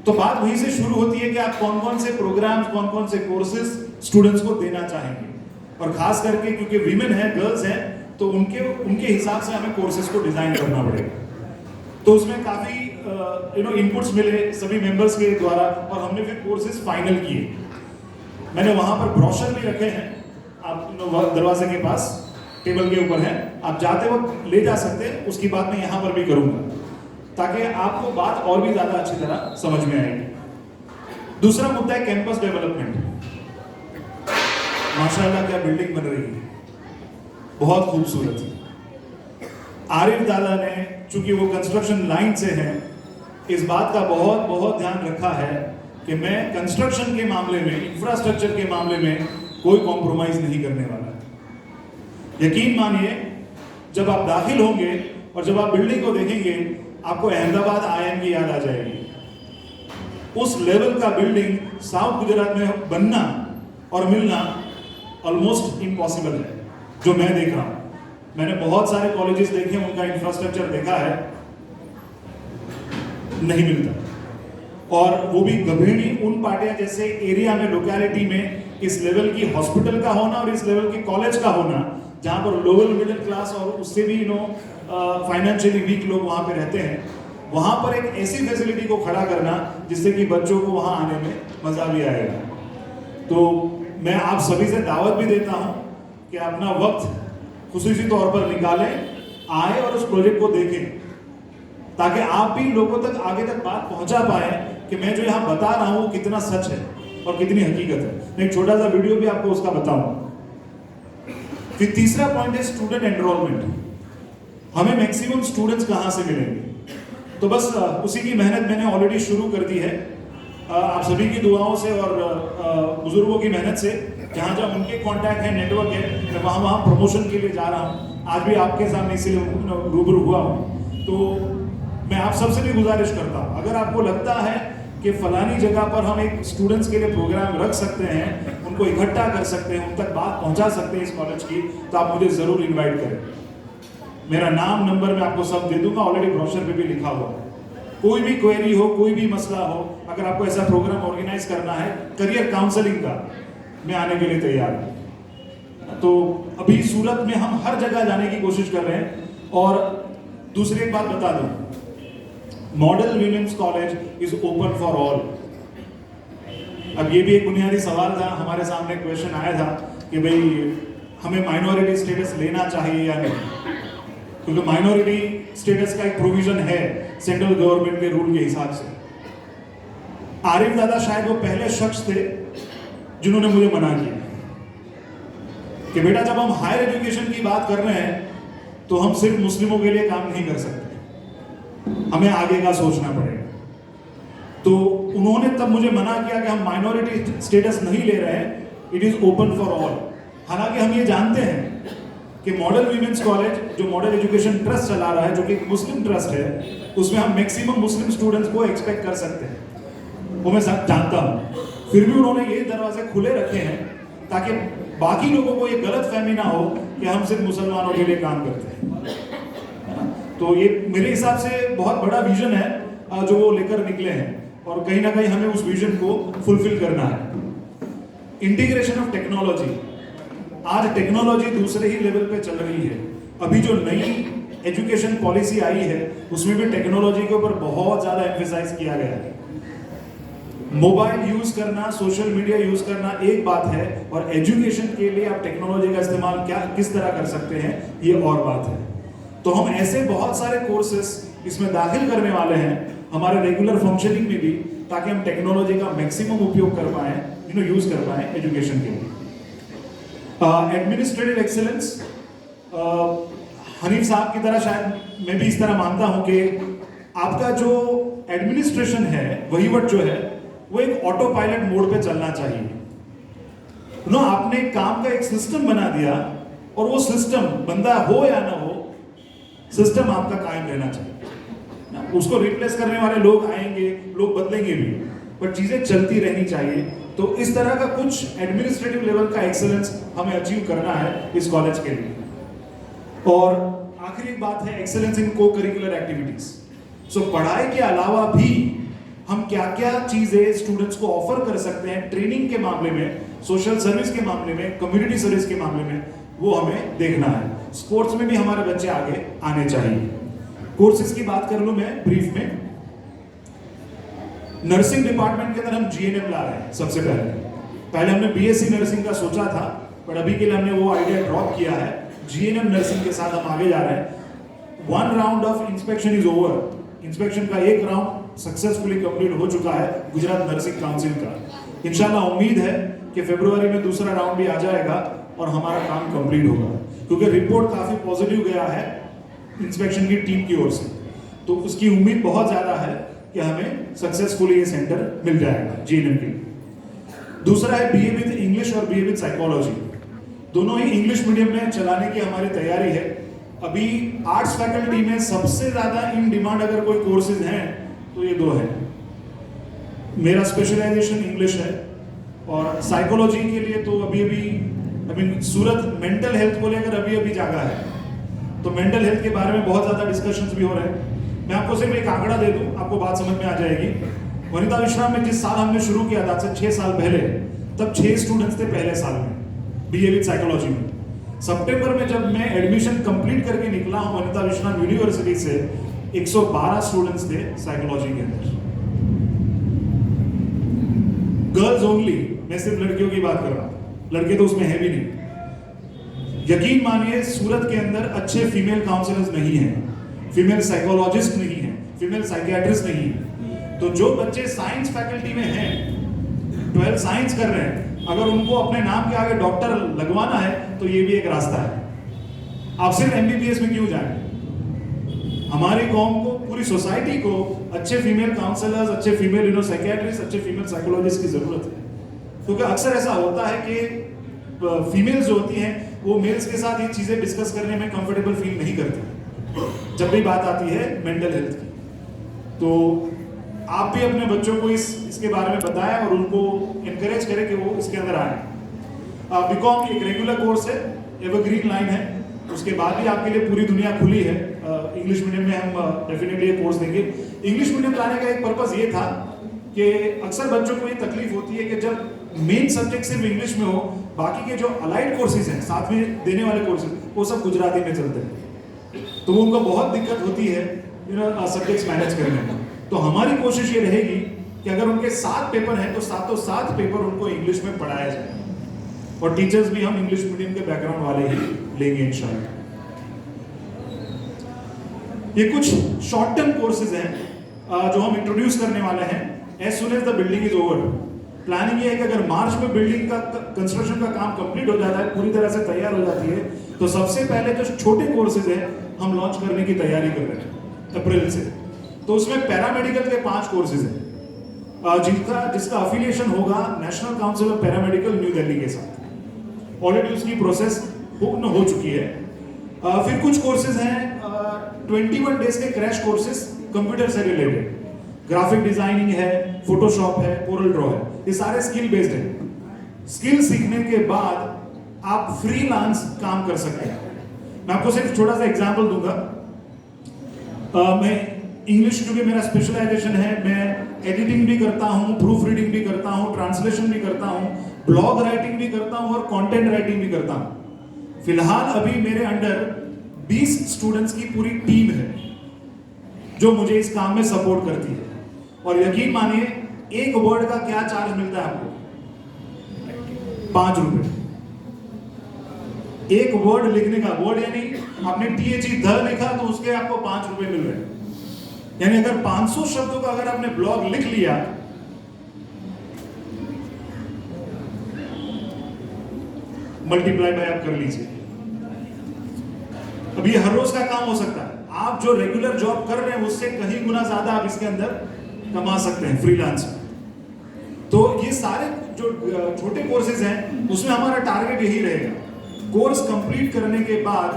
तो बात वहीं से शुरू होती है कि आप कौन कौन से प्रोग्राम्स, कौन कौन से कोर्सेज स्टूडेंट्स को देना चाहेंगे, और खास करके क्योंकि विमेन है, गर्ल्स हैं, तो उनके हिसाब से हमें कोर्सेज को डिजाइन करना पड़ेगा। तो उसमें काफी इनपुट्स मिले सभी मेंबर्स के द्वारा, और हमने फिर कोर्सेज फाइनल किए। मैंने वहां पर ब्रोशर भी रखे हैं, आप दरवाजे के पास टेबल के ऊपर है, आप जाते वक्त ले जा सकते हैं। उसकी बात मैं यहाँ पर भी करूंगा ताकि आपको बात और भी ज्यादा अच्छी तरह समझ में आएगी। दूसरा मुद्दा है कैंपस डेवलपमेंट। माशाल्लाह क्या बिल्डिंग बन रही है, बहुत खूबसूरत। आरिफ दादा ने, चूंकि वो कंस्ट्रक्शन लाइन से हैं, इस बात का बहुत बहुत ध्यान रखा है कि मैं कंस्ट्रक्शन के मामले में, इंफ्रास्ट्रक्चर के मामले में कोई कॉम्प्रोमाइज नहीं करने वाला। यकीन मानिए, जब आप दाखिल होंगे और जब आप बिल्डिंग को देखेंगे, आपको अहमदाबाद IIM की याद आ जाएगी। उस लेवल का बिल्डिंग साउथ गुजरात में बनना और मिलना ऑलमोस्ट इम्पॉसिबल है, जो मैं देख रहा हूं। मैंने बहुत सारे कॉलेजेस देखे, उनका इंफ्रास्ट्रक्चर देखा है, नहीं मिलता। और वो भी गंभीरी उन पार्टियां जैसे एरिया में, लोकेलिटी में इस लेवल की हॉस्पिटल का होना और इस लेवल की कॉलेज का होना, जहां पर लोअर मिडिल क्लास और उससे भी फाइनेंशियली वीक लोग वहां पे रहते हैं, वहां पर एक ऐसी फैसिलिटी को खड़ा करना जिससे कि बच्चों को वहां आने में मजा भी आएगा। तो मैं आप सभी से दावत भी देता हूं कि अपना वक्त खुसूसी तौर पर निकालें, आए और उस प्रोजेक्ट को देखें, ताकि आप भी लोगों तक आगे तक बात पहुंचा पाए कि मैं जो यहाँ बता रहा हूँ कितना सच है और कितनी हकीकत है। मैं एक छोटा सा वीडियो भी आपको उसका बताऊंगा। फिर तीसरा पॉइंट है स्टूडेंट एनरोलमेंट। हमें मैक्सिमम स्टूडेंट्स कहाँ से मिलेंगे? तो बस उसी की मेहनत मैंने ऑलरेडी शुरू कर दी है। आप सभी की दुआओं से और बुजुर्गों की मेहनत से जहाँ जहाँ उनके कांटेक्ट है, नेटवर्क है, मैं वहाँ प्रमोशन के लिए जा रहा हूँ। आज भी आपके सामने इसीलिए रूबरू हुआ हूँ। तो मैं आप सबसे भी गुजारिश करता हूँ, अगर आपको लगता है कि फलानी जगह पर हम एक स्टूडेंट्स के लिए प्रोग्राम रख सकते हैं, उनको इकट्ठा कर सकते हैं, उन तक बात पहुँचा सकते हैं इस कॉलेज की, तो आप मुझे ज़रूर इन्वाइट करें। मेरा नाम नंबर मैं आपको सब दे दूंगा, ऑलरेडी ब्रोशर पे भी लिखा हुआ है। कोई भी क्वेरी हो, कोई भी मसला हो, अगर आपको ऐसा प्रोग्राम ऑर्गेनाइज करना है करियर काउंसलिंग का, मैं आने के लिए तैयार हूँ। तो अभी सूरत में हम हर जगह जाने की कोशिश कर रहे हैं। और दूसरी एक बात बता दूं, model women's college is open for all. अब ये भी एक बुनियादी सवाल था, हमारे सामने क्वेश्चन आया था कि भाई हमें माइनॉरिटी स्टेटस लेना चाहिए या नहीं, क्योंकि माइनॉरिटी स्टेटस का एक प्रोविजन है सेंट्रल गवर्नमेंट के रूल के हिसाब से। आरिफ दादा शायद वो पहले शख्स थे जिन्होंने मुझे मना किया कि बेटा जब हम हायर एजुकेशन की बात कर रहे हैं तो हम सिर्फ मुस्लिमों के लिए काम नहीं कर सकते, हमें आगे का सोचना पड़ेगा। तो उन्होंने तब मुझे मना किया कि हम माइनॉरिटी स्टेटस नहीं ले रहे हैं, it is open for all. हालांकि हम ये जानते हैं कि मॉडल वीमेंस कॉलेज जो मॉडल एजुकेशन ट्रस्ट चला रहा है, जो कि एक मुस्लिम ट्रस्ट है, उसमें हम मैक्सिमम मुस्लिम स्टूडेंट्स को एक्सपेक्ट कर सकते हैं, वो मैं जानता हूँ। फिर भी उन्होंने ये दरवाजे खुले रखे हैं ताकि बाकी लोगों को ये गलत फहमी ना हो कि हम सिर्फ मुसलमानों के लिए काम करते हैं। तो ये मेरे हिसाब से बहुत बड़ा विजन है जो वो लेकर निकले हैं, और कहीं ना कहीं हमें उस विजन को फुलफिल करना है। इंटीग्रेशन ऑफ टेक्नोलॉजी, आज टेक्नोलॉजी दूसरे ही लेवल पे चल रही है। अभी जो नई एजुकेशन पॉलिसी आई है उसमें भी टेक्नोलॉजी के ऊपर बहुत ज्यादा एम्फेसाइज किया गया है। मोबाइल यूज करना, सोशल मीडिया यूज करना एक बात है, और एजुकेशन के लिए आप टेक्नोलॉजी का इस्तेमाल किस तरह कर सकते हैं ये और बात है। तो हम ऐसे बहुत सारे कोर्सेस इसमें दाखिल करने वाले हैं हमारे रेगुलर फंक्शनिंग में भी, ताकि हम टेक्नोलॉजी का मैक्सिमम उपयोग कर पाए, यूज कर पाए एजुकेशन के लिए। एडमिनिस्ट्रेटिव एक्सेलेंस, हनीफ साहब की तरह शायद मैं भी इस तरह मानता हूं कि आपका जो एडमिनिस्ट्रेशन है, वहीवट जो है, वो एक ऑटो पायलट मोड पे चलना चाहिए। आपने काम का एक सिस्टम बना दिया, और वो सिस्टम बंदा हो या ना हो, सिस्टम आपका कायम रहना चाहिए। उसको रिप्लेस करने वाले लोग आएंगे, लोग बदलेंगे भी, पर चीजें चलती रहनी चाहिए। तो इस तरह का कुछ एडमिनिस्ट्रेटिव लेवल का एक्सेलेंस हमें अचीव करना है इस कॉलेज के लिए। और आखिरी बात है एक्सेलेंस इन को करिकुलर एक्टिविटीज। सो पढ़ाई के अलावा भी हम क्या क्या चीजें स्टूडेंट्स को ऑफर कर सकते हैं ट्रेनिंग के मामले में, सोशल सर्विस के मामले में, कम्युनिटी सर्विस के मामले में, वो हमें देखना है। स्पोर्ट्स में भी हमारे बच्चे आगे आने चाहिए। कोर्सेज की बात कर लूं मैं ब्रीफ में। नर्सिंग डिपार्टमेंट के अंदर हम जीएनएम ला रहे हैं। सबसे पहले हमने बीएससी नर्सिंग का सोचा था, पर अभी के लिए हमने वो आइडिया ड्रॉप किया है। जीएनएम नर्सिंग के साथ हम आगे जा रहे हैं। 1 round of inspection is over. Inspection का 1 राउंड सक्सेसफुली कंप्लीट हो चुका है गुजरात नर्सिंग काउंसिल का। इंशाल्लाह उम्मीद है कि फरवरी में दूसरा राउंड भी आ जाएगा और हमारा काम कंप्लीट होगा, क्योंकि रिपोर्ट काफी पॉजिटिव गया है इंस्पेक्शन की टीम की ओर से। तो उसकी उम्मीद बहुत ज्यादा है कि हमें सक्सेसफुली ये सेंटर मिल जाएगा जीएनएम के लिए। दूसरा है बीए विद इंग्लिश और बीए विद साइकोलॉजी। दोनों ही इंग्लिश मीडियम में चलाने की हमारी तैयारी है। अभी आर्ट्स फैकल्टी में सबसे ज्यादा इन डिमांड अगर कोई कोर्सेज हैं तो ये 2 हैं। मेरा स्पेशलाइजेशन इंग्लिश है, और साइकोलॉजी के लिए तो अभी सूरत मेंटल हेल्थ को लेकर अभी जागा है, तो मेंटल हेल्थ के बारे में बहुत ज्यादा डिस्कशंस भी हो रहे हैं। मैं आपको सिर्फ एक आंकड़ा दे दूं, आपको बात समझ में आ जाएगी। वनिता विश्राम में जिस साल हमने शुरू किया था, 6 साल पहले, तब 6 स्टूडेंट्स थे पहले साल में बीए विद साइकोलॉजी में। सितंबर में जब मैं एडमिशन कंप्लीट करके निकला हूं वनिता विश्राम यूनिवर्सिटी से, 112 स्टूडेंट्स थे साइकोलॉजी के अंदर, गर्ल्स ओनली। मैं सिर्फ लड़कियों की बात कर रहा हूं, लड़के तो उसमें है भी नहीं। यकीन मानिए सूरत के अंदर अच्छे फीमेल काउंसलर्स नहीं हैं, फीमेल साइकोलॉजिस्ट नहीं है, फीमेल साइकियाट्रिस्ट नहीं है। तो जो बच्चे साइंस फैकल्टी में हैं, 12 साइंस कर रहे हैं, अगर उनको अपने नाम के आगे डॉक्टर लगवाना है तो ये भी एक रास्ता है। आप सिर्फ एमबीबीएस में क्यों जाएं? हमारी कौम को, पूरी सोसाइटी को अच्छे फीमेल काउंसलर्स, अच्छे फीमेल साइकियाट्रिस्ट, अच्छे फीमेल साइकोलॉजिस्ट की जरूरत है। क्योंकि अक्सर ऐसा होता है कि फीमेल्स जो होती हैं वो मेल्स के साथ ये चीजें डिस्कस करने में कंफर्टेबल फील नहीं करती जब भी बात आती है मेंटल हेल्थ की। तो आप भी अपने बच्चों को इसके बारे में बताएं और उनको इनकरेज करें कि वो इसके अंदर आए। बीकॉम एक रेगुलर कोर्स है, एवरग्रीन लाइन है, उसके बाद भी आपके लिए पूरी दुनिया खुली है। इंग्लिश मीडियम में हम डेफिनेटली ये कोर्स देंगे। इंग्लिश मीडियम लाने का एक पर्पस ये था कि अक्सर बच्चों को ये तकलीफ होती है कि जब मेन सब्जेक्ट सिर्फ इंग्लिश में हो, बाकी के जो अलाइड कोर्सेज हैं, साथ में देने वाले कोर्सेज, वो सब गुजराती में चलते हैं। तो वो उनको बहुत दिक्कत होती है सब्जेक्ट्स मैनेज करने में। तो हमारी कोशिश ये रहेगी कि अगर उनके 7 पेपर हैं तो 7 पेपर उनको इंग्लिश में पढ़ाया जाए, और टीचर्स भी हम इंग्लिश मीडियम के बैकग्राउंड वाले ही लेंगे इंशाल्लाह। ये कुछ शॉर्ट टर्म कोर्सेज हैं जो हम इंट्रोड्यूस करने वाले हैं as soon as the building is over. Planning ये है कि अगर मार्च में बिल्डिंग का कंस्ट्रक्शन का काम कंप्लीट हो जाता है, पूरी तरह से तैयार हो जाती है, तो सबसे पहले जो छोटे कोर्सेज हैं हम लॉन्च करने की तैयारी कर रहे हैं अप्रैल से। तो उसमें पैरामेडिकल के 5 कोर्सेज हैं जिसका अफिलिएशन होगा national council of paramedical new Delhi के साथ। ऑलरेडी उसकी प्रोसेस पूर्ण हो चुकी है। फिर कुछ कोर्सेज हैं 21 डेज के क्रैश कोर्सेज कंप्यूटर से रिलेटेड, ग्राफिक डिजाइनिंग है, फोटोशॉप है, कोरल ड्रॉ है, ये सारे स्किल बेस्ड हैं। स्किल सीखने के बाद आप फ्रीलांस काम कर सकते हैं। मैं आपको सिर्फ छोटा सा एग्जांपल दूंगा। मैं इंग्लिश क्योंकि मेरा स्पेशलाइजेशन है, मैं एडिटिंग भी करता हूं, प्रूफ रीडिंग भी करता हूं, ट्रांसलेशन भी करता हूं, ब्लॉग राइटिंग भी करता हूं और कंटेंट राइटिंग भी करता हूं। फिलहाल अभी मेरे अंडर 20 स्टूडेंट्स की पूरी टीम है जो मुझे इस काम में सपोर्ट करती है। और यकीन मानिए, एक वर्ड का क्या चार्ज मिलता है आपको? 5 रुपए। एक वर्ड लिखने का, वर्ड यानी आपने THE ध लिखा तो उसके आपको 5 रुपए मिल रहे हैं। यानी अगर 500 शब्दों का अगर आपने ब्लॉग लिख लिया, मल्टीप्लाई बाय आप कर लीजिए। अब ये हर रोज का काम हो सकता है। आप जो रेगुलर जॉब कर रहे हैं उससे कहीं गुना ज्यादा आप इसके अंदर कमा सकते हैं फ्रीलांस में। तो ये सारे जो छोटे कोर्सेज हैं उसमें हमारा टारगेट यही रहेगा, कोर्स कंप्लीट करने के बाद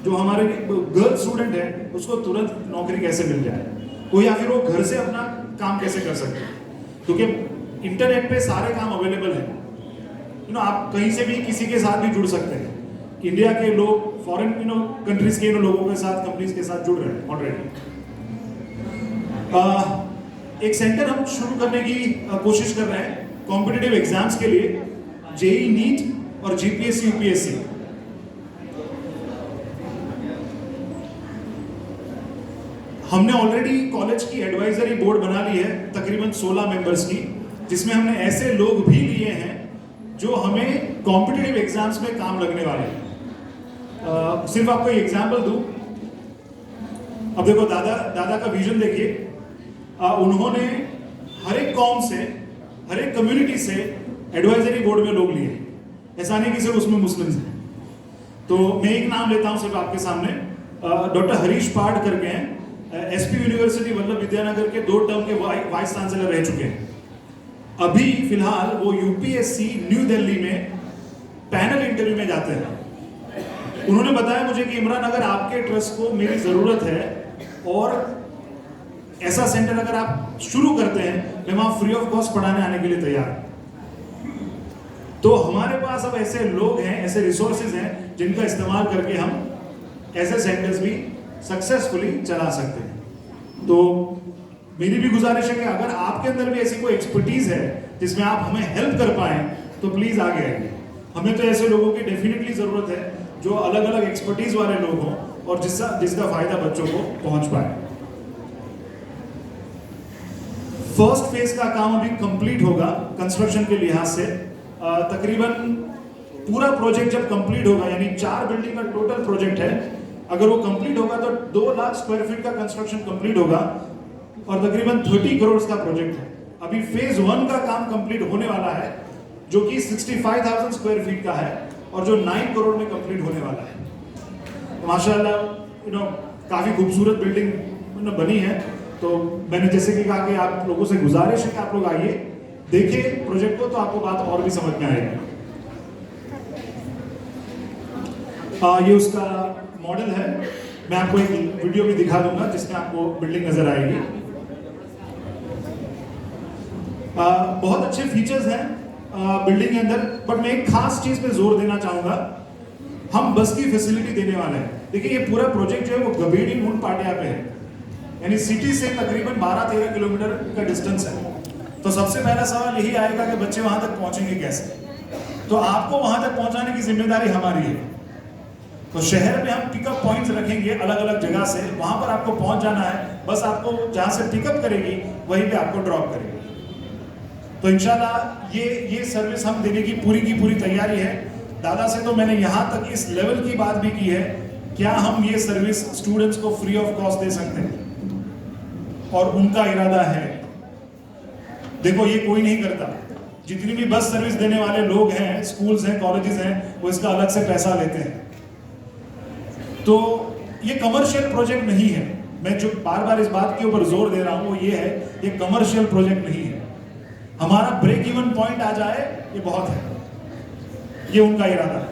जो हमारे गर्ल स्टूडेंट है उसको तुरंत नौकरी कैसे मिल जाए, वो या फिर वो घर से अपना काम कैसे कर सकते हैं। क्योंकि इंटरनेट पे सारे काम अवेलेबल है। आप कहीं से भी किसी के साथ भी जुड़ सकते हैं। इंडिया के लोग फॉरेन कंट्रीज के लोगों के साथ, कंपनीज के साथ जुड़ रहे हैं ऑलरेडी। एक सेंटर हम शुरू करने की कोशिश कर रहे हैं कॉम्पिटिटिव एग्जाम्स के लिए, जेई नीट और जीपीएससी यूपीएससी। हमने ऑलरेडी कॉलेज की एडवाइजरी बोर्ड बना ली है तकरीबन 16 मेंबर्स की, जिसमें हमने ऐसे लोग भी लिए हैं जो हमें कॉम्पिटिटिव एग्जाम्स में काम लगने वाले हैं। सिर्फ आपको एक एग्जाम्पल दूं, अब देखो दादा का विजन देखिए। उन्होंने हर एक कौम से, हर एक कम्युनिटी से एडवाइजरी बोर्ड में लोग लिए। ऐसा नहीं कि सिर्फ उसमें मुस्लिम्स हैं। तो मैं एक नाम लेता हूं सिर्फ आपके सामने, डॉक्टर हरीश पाठ करके हैं, एसपी यूनिवर्सिटी वल्लभ विद्यानगर के 2 टर्म के वाइस चांसलर रह चुके हैं। अभी फिलहाल वो यूपीएससी न्यू दिल्ली में पैनल इंटरव्यू में जाते हैं। उन्होंने बताया मुझे कि इमरान, अगर आपके ट्रस्ट को मेरी जरूरत है और ऐसा सेंटर अगर आप शुरू करते हैं, मैं वहां फ्री ऑफ कॉस्ट पढ़ाने आने के लिए तैयार हूं। तो हमारे पास अब ऐसे लोग हैं, ऐसे रिसोर्सेज हैं जिनका इस्तेमाल करके हम ऐसे सेंटर्स भी सक्सेसफुली चला सकते हैं। तो मेरी भी गुजारिश है कि अगर आपके अंदर भी ऐसी कोई एक्सपर्टीज है जिसमें आप हमें हेल्प कर पाए तो प्लीज आगे आइए। हमें तो ऐसे लोगों की डेफिनेटली जरूरत है जो अलग अलग एक्सपर्टीज वाले लोग हों और जिसका फायदा बच्चों को पहुंच पाए। फर्स्ट फेज का काम अभी कंप्लीट होगा कंस्ट्रक्शन के लिहाज से। तकरीबन पूरा प्रोजेक्ट जब कंप्लीट होगा, यानी 4 बिल्डिंग का टोटल प्रोजेक्ट है, अगर वो कंप्लीट होगा तो 2 लाख स्क्वायर फीट का कंस्ट्रक्शन कंप्लीट होगा और तकरीबन 30 करोड़ का प्रोजेक्ट है। अभी फेज 1 का काम कंप्लीट होने वाला है जो कि 65,000 स्क्वायर फीट का है और जो 9 करोड़ में कंप्लीट होने वाला है। तो माशाल्लाह काफ़ी खूबसूरत बिल्डिंग बनी है। तो मैंने जैसे कि कहा कि आप लोगों से गुजारिश है कि आप लोग आइए, देखिए प्रोजेक्ट को, तो आपको बात और भी समझ में आएगी। ये उसका मॉडल है, मैं आपको एक वीडियो भी दिखा दूंगा जिसमें आपको बिल्डिंग नजर आएगी। बहुत अच्छे फीचर्स हैं बिल्डिंग के अंदर, बट मैं एक खास चीज पे जोर देना चाहूंगा। हम बस की फैसिलिटी देने वाले हैं। देखिए ये पूरा प्रोजेक्ट जो है वो गबेड़ी मून पाटिया पे है, यानी सिटी से तकरीबन 12-13 किलोमीटर का डिस्टेंस है। तो सबसे पहला सवाल यही आएगा कि बच्चे वहां तक पहुंचेंगे कैसे। तो आपको वहां तक पहुंचाने की जिम्मेदारी हमारी है। तो शहर में हम पिकअप पॉइंट्स रखेंगे अलग अलग जगह से, वहां पर आपको पहुंच जाना है, बस आपको जहां से पिकअप करेगी वहीं पे आपको ड्रॉप करेगी। तो इंशाल्लाह ये सर्विस हम देने की पूरी तैयारी है। दादा से तो मैंने यहाँ तक इस लेवल की बात भी की है, क्या हम ये सर्विस स्टूडेंट्स को फ्री ऑफ कॉस्ट दे सकते हैं, और उनका इरादा है। देखो ये कोई नहीं करता, जितनी भी बस सर्विस देने वाले लोग हैं, स्कूल्स हैं, कॉलेजेस हैं, वो इसका अलग से पैसा लेते हैं। तो ये कमर्शियल प्रोजेक्ट नहीं है। मैं जो बार इस बात के ऊपर जोर दे रहा हूं वो ये है, ये कमर्शियल प्रोजेक्ट नहीं है। हमारा ब्रेक इवन पॉइंट आ जाए ये बहुत है, ये उनका इरादा है।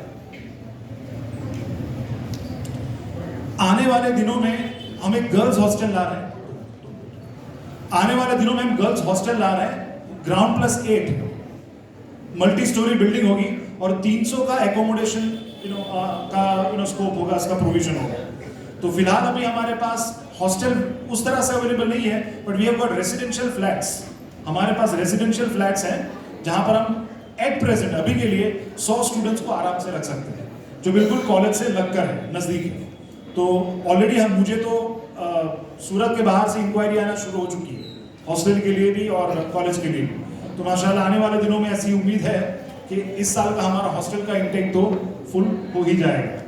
आने वाले दिनों में हम एक गर्ल्स हॉस्टल ला रहे हैं, ग्राउंड +8 मल्टी स्टोरी बिल्डिंग होगी और 300 का एकोमोडेशन स्कोप होगा, इसका प्रोविजन होगा। तो फिलहाल अभी हमारे पास हॉस्टल उस तरह से अवेलेबल नहीं है, but we have got residential flats. हमारे पास रेजिडेंशियल फ्लैट्स हैं जहां पर हम एट प्रेजेंट अभी के लिए 100 स्टूडेंट्स को आराम से रख सकते हैं, जो बिल्कुल कॉलेज से लगकर है, नजदीक है। तो ऑलरेडी मुझे तो सूरत के बाहर से इंक्वायरी आना शुरू हो चुकी है, हॉस्टल के लिए भी और कॉलेज के लिए भी। तो माशाल्लाह आने वाले दिनों में ऐसी उम्मीद है कि इस साल का हमारा हॉस्टल का इंटेक तो फुल हो ही जाएगा।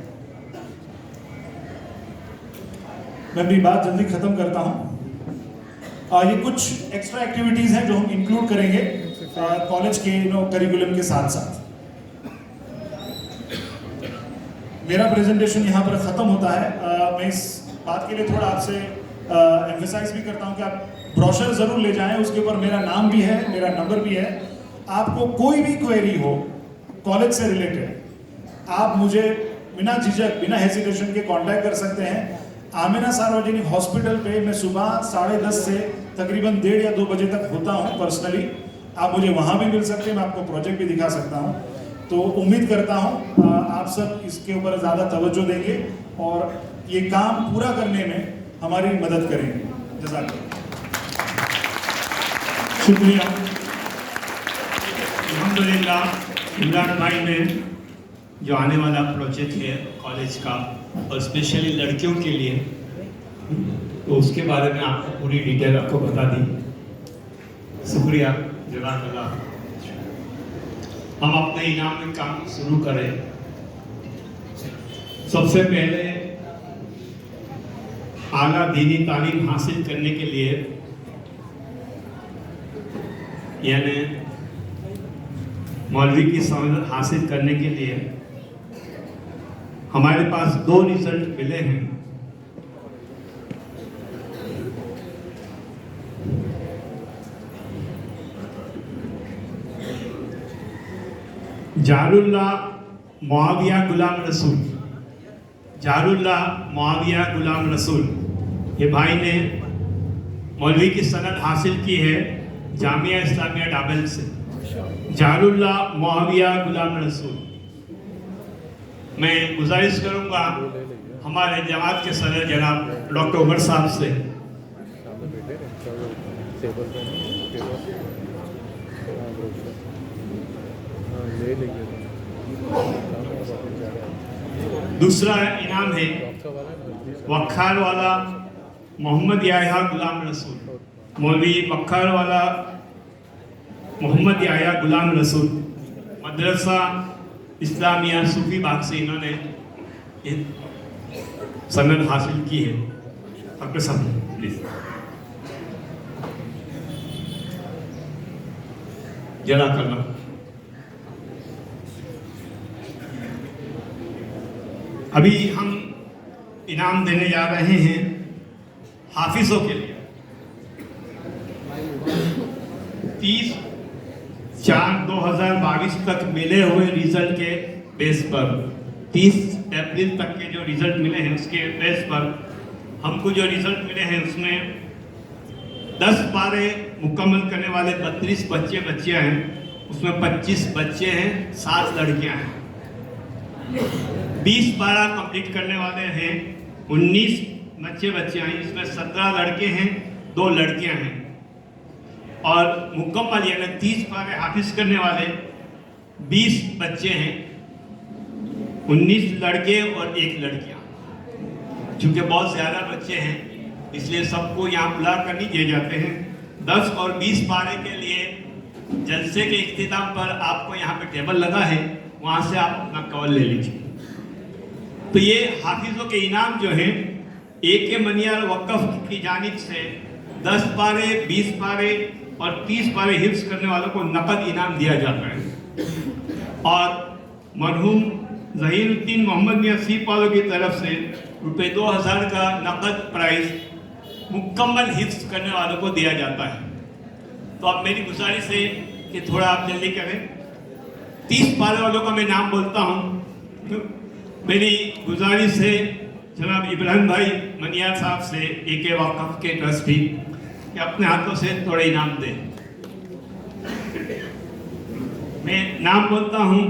मैं अपनी बात जल्दी खत्म करता हूं। ये कुछ एक्स्ट्रा एक्टिविटीज हैं जो हम इंक्लूड करेंगे कॉलेज के करिकुलम के साथ साथ। मेरा प्रेजेंटेशन यहाँ पर खत्म होता है। मैं इस बात के लिए थोड़ा आपसे एम्फेसाइज भी करता हूँ कि आप ब्रोशर जरूर ले जाएं, उसके ऊपर मेरा नाम भी है, मेरा नंबर भी है। आपको कोई भी क्वेरी हो कॉलेज से रिलेटेड, आप मुझे बिना झिझक, बिना हेजिटेशन के कांटेक्ट कर सकते हैं। आमिना सार्वजनिक हॉस्पिटल पे मैं सुबह 10:30 से तकरीबन 1:30 या 2 बजे तक होता हूँ पर्सनली। आप मुझे वहाँ भी मिल सकते हैं, मैं आपको प्रोजेक्ट भी दिखा सकता हूँ। तो उम्मीद करता हूँ आप सब इसके ऊपर ज़्यादा तवज्जो देंगे और ये काम पूरा करने में हमारी मदद करेंगे। जज़ाकल्लाह, शुक्रिया। अल्हम्दुलिल्लाह इमरान भाई ने जो आने वाला प्रोजेक्ट है कॉलेज का और स्पेशली लड़कियों के लिए, तो उसके बारे में आपको पूरी डिटेल आपको बता दी। शुक्रिया, जज़ाकल्लाह। हम अपने इनाम में काम शुरू करें। सबसे पहले आला दीनी तालीम हासिल करने के लिए, यानी मौलवी की समझ हासिल करने के लिए हमारे पास 2 रिजल्ट मिले हैं। जारुल्लाह मुआविया गुलाम रसूल, ये भाई ने मौलवी की सनद हासिल की है जामिया इस्लामिया डाबल से। जारुल्लाह मुआविया गुलाम रसूल। मैं गुजारिश करूंगा हमारे जमात के सदर जनाब डॉक्टर उमर साहब से दूसरा इनाम है वखार वाला मोहम्मद याह्या गुलाम रसूल। मौलवी वखार वाला मोहम्मद याह्या गुलाम रसूल मदरसा इस्लामिया सूफी बाग से इन्होंने सनद हासिल की है। आपके सामने प्लीज जज़ाकल्लाह। अभी हम इनाम देने जा रहे हैं हाफिज़ों के लिए। 30/4/2022 तक मिले हुए रिजल्ट के बेस पर, 30 अप्रैल तक के जो रिजल्ट मिले हैं उसके बेस पर हमको जो रिजल्ट मिले हैं उसमें 10 पारे मुकम्मल करने वाले 32 बच्चियाँ हैं, उसमें 25 बच्चे हैं, 7 लड़कियाँ हैं। 20 पारा कंप्लीट करने वाले हैं 19 बच्चियाँ हैं, इसमें 17 लड़के हैं, 2 लड़कियाँ हैं। और मुकम्मल यानी 30 पारे हाफिज करने वाले 20 बच्चे हैं, 19 लड़के और 1 लड़कियाँ। चूँकि बहुत ज़्यादा बच्चे हैं इसलिए सबको यहाँ बुला कर नहीं दिए जाते हैं। 10 और 20 पारे के लिए जलसे के इख्तिताम पर आपको यहाँ पे टेबल लगा है, वहाँ से आप अपना कवल ले लीजिए। तो ये हाफिज़ों के इनाम जो हैं AK मनियार वक़्फ़ की जानिब से 10 पारे, 20 पारे और 30 पारे हिफ्ज़ करने वालों को नकद इनाम दिया जाता है। और मरहूम ज़हीरुद्दीन मोहम्मद मियां सीप वालों की तरफ से रुपये 2000 का नकद प्राइज़ मुकम्मल हिफ्ज़ करने वालों को दिया जाता है। तो अब मेरी गुजारिश है कि थोड़ा आप जल्दी करें। 30 पारे वालों का मैं नाम बोलता हूँ। मेरी गुजारिश है जनाब इब्राहिम भाई मनियार साहब से, AK वक़्फ़ के ट्रस्टी, कि अपने हाथों से थोड़े इनाम दें। मैं नाम बोलता हूँ